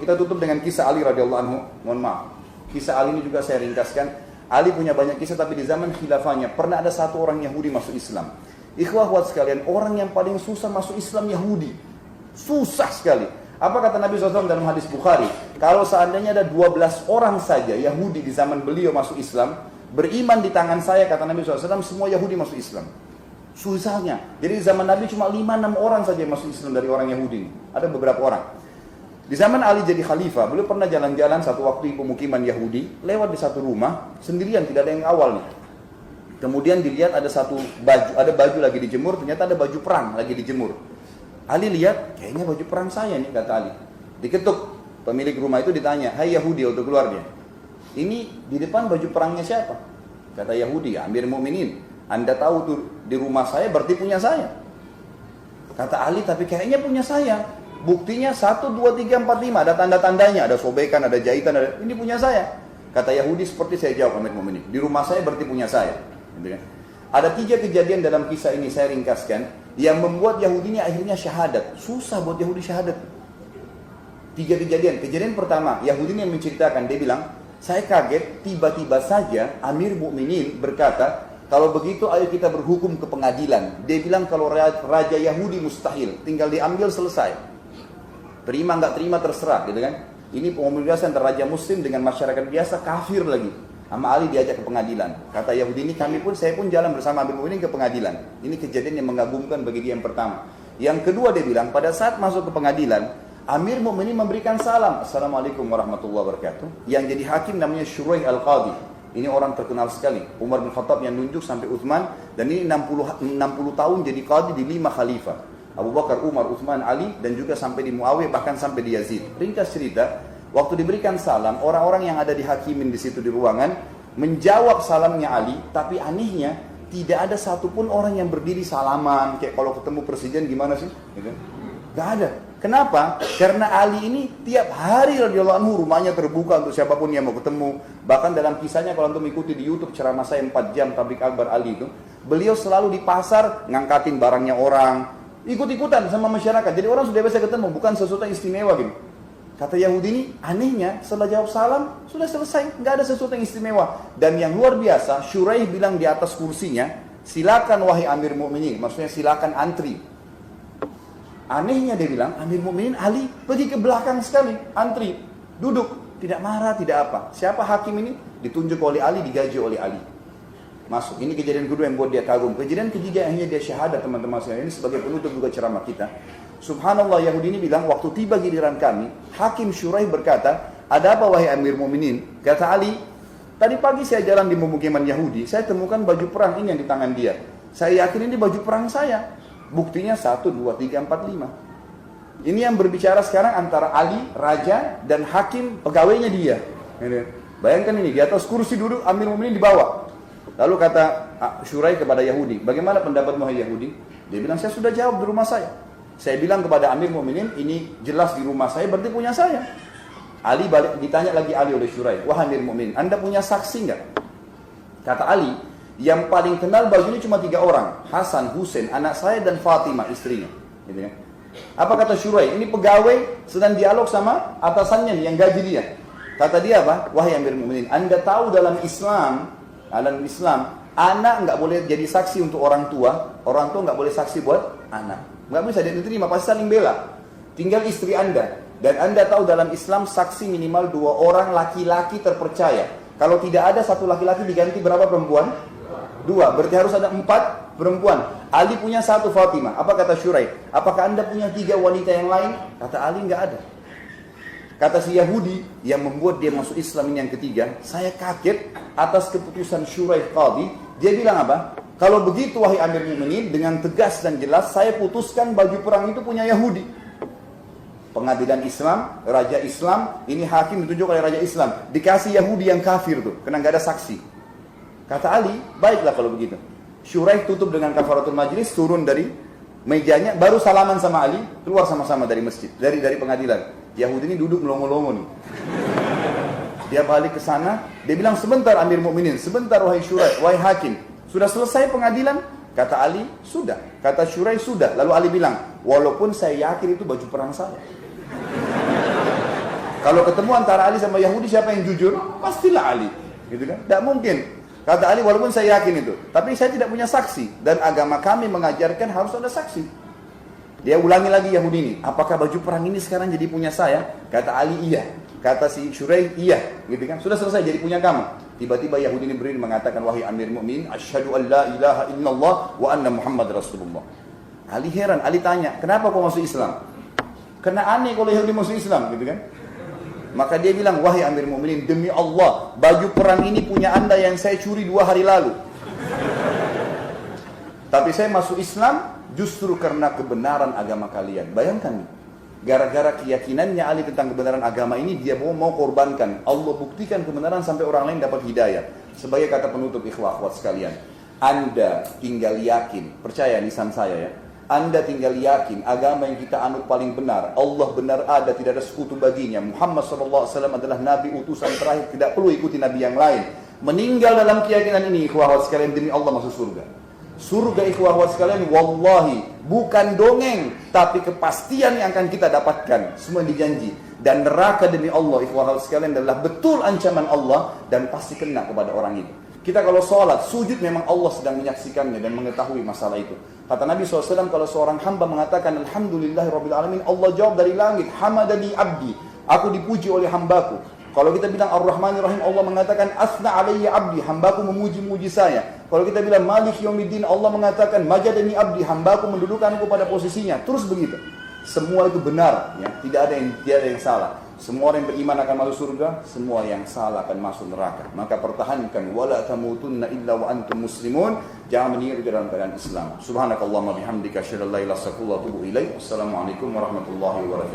Kita tutup dengan kisah Ali radhiyallahu anhu. Mohon maaf. Kisah Ali ini juga saya ringkaskan. Ali punya banyak kisah, tapi di zaman khilafahnya pernah ada satu orang Yahudi masuk Islam. Ikhwah sekalian, orang yang paling susah masuk Islam Yahudi. Susah sekali. Apa kata Nabi SAW dalam hadis Bukhari? Kalau seandainya ada 12 orang saja Yahudi di zaman beliau masuk Islam, beriman di tangan saya, kata Nabi SAW, semua Yahudi masuk Islam. Susahnya. Jadi zaman Nabi cuma 5-6 orang saja yang masuk Islam dari orang Yahudi. Ada beberapa orang. Di zaman Ali jadi khalifah, beliau pernah jalan-jalan satu waktu di pemukiman Yahudi, lewat di satu rumah, sendirian, tidak ada yang awal nih. Kemudian dilihat ada baju lagi dijemur, ternyata ada baju perang lagi dijemur. Ali lihat, kayaknya baju perang saya nih, kata Ali. Diketuk, pemilik rumah itu ditanya, hai Yahudi, untuk keluar dia. Ini di depan baju perangnya siapa? Kata Yahudi, Amir Mu'minin. Anda tahu tuh di rumah saya berarti punya saya. Kata Ali, tapi kayaknya punya saya. Buktinya 1, 2, 3, 4, 5. Ada tanda-tandanya, ada sobekan, ada jahitan, ini punya saya. Kata Yahudi, seperti saya jawab Amir Mu'minin. Di rumah saya berarti punya saya. Gitu kan? Ada 3 kejadian dalam kisah ini, saya ringkaskan, yang membuat Yahudi ini akhirnya syahadat. Susah buat Yahudi syahadat. 3 kejadian. Kejadian pertama, Yahudi ini yang menceritakan, dia bilang, saya kaget, tiba-tiba saja Amir Mu'minin berkata, kalau begitu ayo kita berhukum ke pengadilan. Dia bilang kalau raja Yahudi mustahil, tinggal diambil selesai. Terima nggak terima terserah, gitu kan? Ini pembebasan antara raja muslim dengan masyarakat biasa, kafir lagi. Sama Ali diajak ke pengadilan. Kata Yahudi ini, saya pun jalan bersama Amir Mu'minin ke pengadilan. Ini kejadian yang mengagumkan bagi dia yang pertama. Yang kedua dia bilang, pada saat masuk ke pengadilan, Amir Mu'minin memberikan salam. Assalamualaikum warahmatullahi wabarakatuh. Yang jadi hakim namanya Shuraih Al-Qadhi. Ini orang terkenal sekali. Umar bin Khattab yang nunjuk sampai Uthman. Dan ini 60 tahun jadi qadhi di 5 khalifah. Abu Bakar, Umar, Uthman, Ali. Dan juga sampai di Muawiyah, bahkan sampai di Yazid. Ringkas cerita, waktu diberikan salam, orang-orang yang ada di hakimin di situ di ruangan menjawab salamnya Ali. Tapi anehnya, tidak ada satupun orang yang berdiri salaman. Kayak kalau ketemu presiden gimana sih? Gitu. Gak ada. Kenapa? Karena Ali ini tiap hari radhiyallahu anhu rumahnya terbuka untuk siapapun yang mau ketemu. Bahkan dalam kisahnya kalau antum ikuti di YouTube ceramah saya 4 jam tablik akbar Ali itu, beliau selalu di pasar ngangkatin barangnya orang, ikut-ikutan sama masyarakat. Jadi orang sudah biasa ketemu, bukan sesuatu yang istimewa gitu. Kata Yahudi ini, anehnya setelah jawab salam sudah selesai, nggak ada sesuatu yang istimewa. Dan yang luar biasa, Shuraih bilang di atas kursinya, silakan wahai Amir Mu'minin, maksudnya silakan antri. Anehnya dia bilang, Amir Mu'minin Ali pergi ke belakang sekali, antri, duduk, tidak marah, tidak apa. Siapa hakim ini? Ditunjuk oleh Ali, digaji oleh Ali. Masuk. Ini kejadian kedua yang buat dia kagum. Kejadian ketiga akhirnya dia syahadat, teman-teman sekalian. Ini sebagai penutup juga ceramah kita. Subhanallah, Yahudi ini bilang, waktu tiba giliran kami, Hakim Shuraih berkata, ada apa wahai Amir Mu'minin? Kata Ali, tadi pagi saya jalan di pemukiman Yahudi, saya temukan baju perang ini yang di tangan dia. Saya yakin ini baju perang saya. Buktinya 1, 2, 3, 4, 5. Ini yang berbicara sekarang antara Ali, raja, dan hakim pegawainya dia. Bayangkan ini, di atas kursi duduk, Amir Mu'minin di bawah. Lalu kata Shuraih kepada Yahudi, bagaimana pendapatmu hai Yahudi? Dia bilang, saya sudah jawab di rumah saya. Saya bilang kepada Amir Mu'minin, ini jelas di rumah saya, berarti punya saya. Ali balik, ditanya lagi Ali oleh Shuraih, wah Amir Mu'minin, Anda punya saksi enggak? Kata Ali, yang paling kenal baju ini cuma 3 orang, Hasan, Husain, anak saya dan Fatimah istrinya. Gitu kan? Apa kata Shuraih? Ini pegawai sedang dialog sama atasannya nih, yang gaji dia. Kata dia apa? Wahai Amir Mu'minin, Anda tahu dalam Islam, anak nggak boleh jadi saksi untuk orang tua nggak boleh saksi buat anak. Nggak bisa diterima, pasti saling bela. Tinggal istri Anda. Dan Anda tahu dalam Islam saksi minimal 2 orang laki-laki terpercaya. Kalau tidak ada 1 laki-laki diganti berapa perempuan? 2, berarti harus ada 4 perempuan. Ali punya 1 Fatimah. Apa kata Shuraih? Apakah Anda punya 3 wanita yang lain? Kata Ali, enggak ada. Kata si Yahudi yang membuat dia masuk Islam ini yang ketiga, saya kaget atas keputusan Shuraih Qadhi. Dia bilang apa? Kalau begitu wahai Amir Mu'minin, dengan tegas dan jelas saya putuskan baju perang itu punya Yahudi. Pengadilan Islam, raja Islam, ini hakim ditunjuk oleh raja Islam. Dikasih Yahudi yang kafir tuh, karena enggak ada saksi. Kata Ali, baiklah kalau begitu. Shuraih tutup dengan kafaratul majlis, turun dari mejanya, baru salaman sama Ali, keluar sama-sama dari masjid, dari pengadilan. Yahudi ini duduk melongo-longo nih. Dia balik ke sana, dia bilang, sebentar Amir Mu'minin, sebentar wahai Shuraih, wahai hakim, sudah selesai pengadilan? Kata Ali, sudah. Kata Shuraih, sudah. Lalu Ali bilang, walaupun saya yakin itu baju perang saya. Kalau ketemu antara Ali sama Yahudi, siapa yang jujur? Pastilah Ali. Gitu kan? Tidak mungkin. Kata Ali, walaupun saya yakin itu, tapi saya tidak punya saksi. Dan agama kami mengajarkan harus ada saksi. Dia ulangi lagi Yahudi ini, apakah baju perang ini sekarang jadi punya saya? Kata Ali, iya. Kata si Syuraih, iya. Gitu kan? Sudah selesai, jadi punya kamu. Tiba-tiba Yahudi ini berdiri mengatakan, wahai Amir Mu'minin, asyhadu an la ilaha illallah wa anna Muhammad Rasulullah. Ali heran, Ali tanya, kenapa kau masuk Islam? Karena aneh kalau Yahudi masuk Islam, gitu kan? Maka dia bilang, wahai Amir Mu'minin, demi Allah, baju perang ini punya anda yang saya curi 2 hari lalu. Tapi saya masuk Islam justru karena kebenaran agama kalian. Bayangkan, gara-gara keyakinannya Ali tentang kebenaran agama ini, dia mau korbankan. Allah buktikan kebenaran sampai orang lain dapat hidayah. Sebagai kata penutup, ikhwah akhwat sekalian, anda tinggal yakin, percaya lisan saya ya, anda tinggal yakin agama yang kita anut paling benar, Allah benar ada, tidak ada sekutu baginya, Muhammad SAW adalah Nabi utusan terakhir, tidak perlu ikuti Nabi yang lain. Meninggal dalam keyakinan ini, ikhwah akhwat sekalian, demi Allah masuk surga. Surga, ikhwah akhwat sekalian, wallahi bukan dongeng, tapi kepastian yang akan kita dapatkan, semua dijanji. Dan neraka demi Allah, ikhwah akhwat sekalian, adalah betul ancaman Allah dan pasti kena kepada orang itu. Kita kalau sholat, sujud memang Allah sedang menyaksikannya dan mengetahui masalah itu. Kata Nabi SAW, kalau seorang hamba mengatakan Alhamdulillahirrabbilalamin, Allah jawab dari langit, Hamadani abdi, aku dipuji oleh hambaku. Kalau kita bilang Ar-Rahmanir-Rahim, Allah mengatakan Asna alayya abdi, hambaku memuji-muji saya. Kalau kita bilang Malik Yaumiddin, Allah mengatakan Majadani abdi, hambaku mendudukanku pada posisinya. Terus begitu. Semua itu benar, ya. Tidak ada yang salah. Semua orang yang beriman akan masuk surga, semua yang salah akan masuk neraka. Maka pertahankan, wala tamutunna illa wa antum muslimun. Jangan meninggal dalam keadaan Islam. Subhanakallahumma bihamdika asyhadu an la ilaha illa anta astaghfiruka wa atubu ilaik. Wassalamualaikum warahmatullahi wabarakatuh.